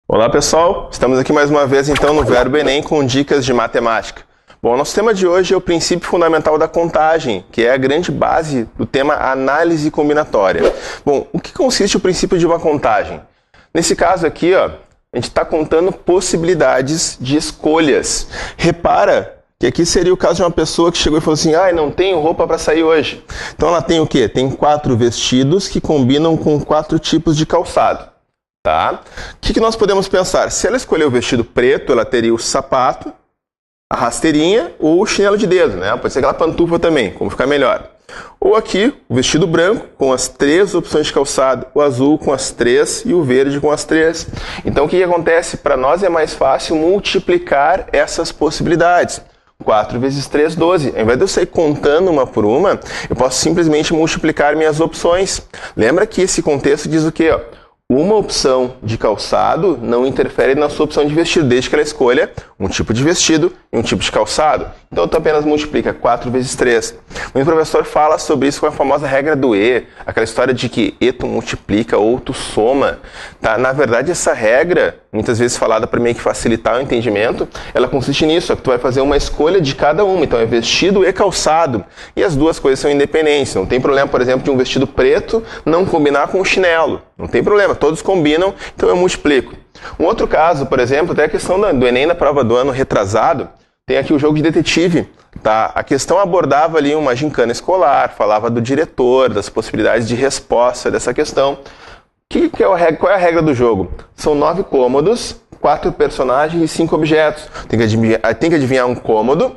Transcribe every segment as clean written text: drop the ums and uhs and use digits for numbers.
Olá pessoal, estamos aqui mais uma vez então no Verbo Enem com dicas de matemática. Bom, nosso tema de hoje é o princípio fundamental da contagem, que é a grande base do tema análise combinatória. Bom, o que consiste o princípio de uma contagem? Nesse caso aqui, ó, a gente está contando possibilidades de escolhas. Repara que aqui seria o caso de uma pessoa que chegou e falou assim: não tenho roupa para sair hoje. Então ela tem o quê? Tem 4 vestidos que combinam com 4 tipos de calçado. Tá? O que nós podemos pensar? Se ela escolher o vestido preto, ela teria o sapato, a rasteirinha ou o chinelo de dedo, né? Pode ser aquela pantufa também, como ficar melhor. Ou aqui, o vestido branco com as 3 opções de calçado, o azul com as 3 e o verde com as 3. Então o que acontece? Para nós é mais fácil multiplicar essas possibilidades. 4 vezes 3, 12. Ao invés de eu sair contando uma por uma, eu posso simplesmente multiplicar minhas opções. Lembra que esse contexto diz o quê? Uma opção de calçado não interfere na sua opção de vestido, desde que ela escolha um tipo de vestido e um tipo de calçado. Então, tu apenas multiplica 4 vezes 3. O professor fala sobre isso com a famosa regra do E, aquela história de que E tu multiplica ou tu soma. Tá? Na verdade, essa regra, muitas vezes falada para meio que facilitar o entendimento, ela consiste nisso, é que tu vai fazer uma escolha de cada uma. Então, é vestido e calçado. E as duas coisas são independentes. Não tem problema, por exemplo, de um vestido preto não combinar com um chinelo. Não tem problema, todos combinam, então eu multiplico. Um outro caso, por exemplo, até a questão do Enem na prova do ano retrasado, tem aqui o jogo de detetive. Tá? A questão abordava ali uma gincana escolar, falava do diretor, das possibilidades de resposta dessa questão. Qual é a regra do jogo? São 9 cômodos, 4 personagens e 5 objetos. Tem que adivinhar um cômodo,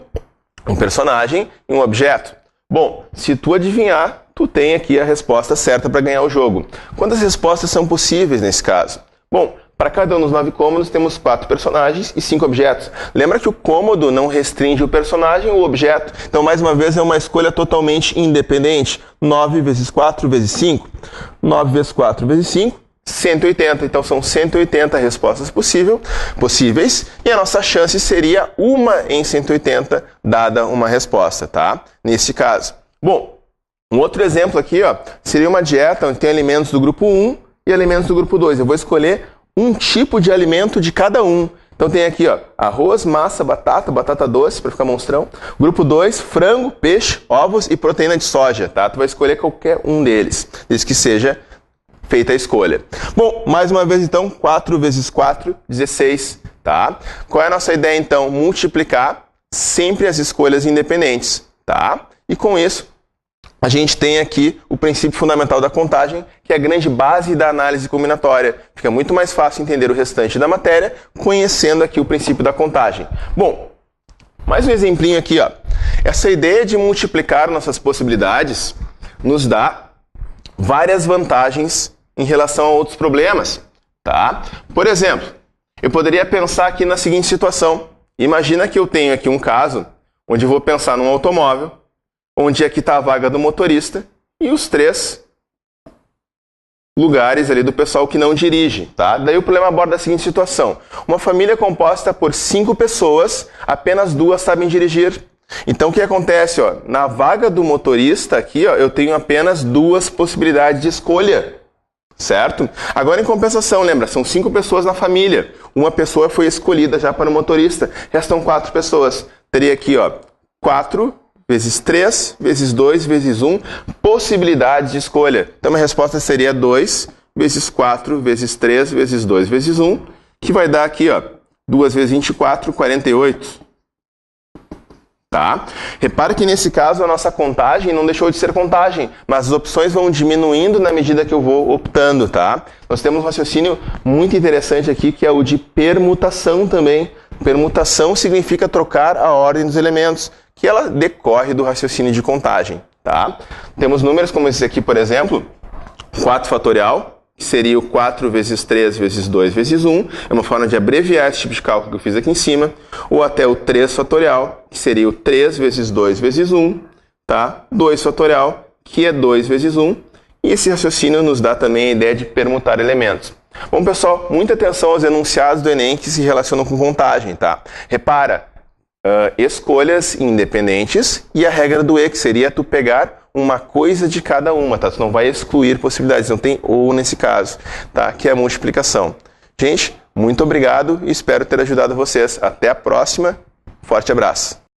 um personagem e um objeto. Bom, se tu adivinhar, tu tem aqui a resposta certa para ganhar o jogo. Quantas respostas são possíveis nesse caso? Bom, para cada um dos 9 cômodos temos 4 personagens e 5 objetos. Lembra que o cômodo não restringe o personagem ou o objeto. Então, mais uma vez, é uma escolha totalmente independente. 9 vezes 4 vezes 5. 9 vezes 4 vezes 5, 180. Então, são 180 respostas possíveis. E a nossa chance seria 1 em 180 dada uma resposta, tá? Nesse caso. Bom, um outro exemplo aqui, ó, seria uma dieta onde tem alimentos do grupo 1 e alimentos do grupo 2. Eu vou escolher um tipo de alimento de cada um. Então tem aqui, ó, arroz, massa, batata doce, para ficar monstrão. Grupo 2, frango, peixe, ovos e proteína de soja, tá? Tu vai escolher qualquer um deles, desde que seja feita a escolha. Bom, mais uma vez então, 4 vezes 4, 16, tá? Qual é a nossa ideia então? Multiplicar sempre as escolhas independentes, tá? E com isso, a gente tem aqui o princípio fundamental da contagem, que é a grande base da análise combinatória. Fica muito mais fácil entender o restante da matéria conhecendo aqui o princípio da contagem. Bom, mais um exemplinho aqui, ó. Essa ideia de multiplicar nossas possibilidades nos dá várias vantagens em relação a outros problemas, tá? Por exemplo, eu poderia pensar aqui na seguinte situação. Imagina que eu tenho aqui um caso onde eu vou pensar num automóvel, onde aqui está a vaga do motorista e os 3 lugares ali do pessoal que não dirige, tá? Daí o problema aborda a seguinte situação. Uma família composta por 5 pessoas, apenas 2 sabem dirigir. Então o que acontece? Ó, na vaga do motorista aqui, ó, eu tenho apenas 2 possibilidades de escolha, certo? Agora em compensação, lembra, são 5 pessoas na família. Uma pessoa foi escolhida já para o motorista, restam 4 pessoas. Teria aqui, ó, 4 vezes 3, vezes 2, vezes 1, possibilidades de escolha. Então, a resposta seria 2 vezes 4, vezes 3, vezes 2, vezes 1, que vai dar aqui, ó, 2 vezes 24, 48. Tá? Repara que nesse caso a nossa contagem não deixou de ser contagem, mas as opções vão diminuindo na medida que eu vou optando, tá? Nós temos um raciocínio muito interessante aqui, que é o de permutação também. Permutação significa trocar a ordem dos elementos, que ela decorre do raciocínio de contagem, tá? Temos números como esse aqui, por exemplo, 4 fatorial, que seria o 4 vezes 3 vezes 2 vezes 1, é uma forma de abreviar esse tipo de cálculo que eu fiz aqui em cima, ou até o 3 fatorial, que seria o 3 vezes 2 vezes 1, tá? 2 fatorial, que é 2 vezes 1, e esse raciocínio nos dá também a ideia de permutar elementos. Bom, pessoal, muita atenção aos enunciados do Enem que se relacionam com contagem, tá? Repara, escolhas independentes e a regra do E, que seria tu pegar uma coisa de cada uma, tá? Tu não vai excluir possibilidades, não tem ou nesse caso, tá? Que é a multiplicação. Gente, Muito obrigado e espero ter ajudado vocês. Até a próxima. Forte abraço.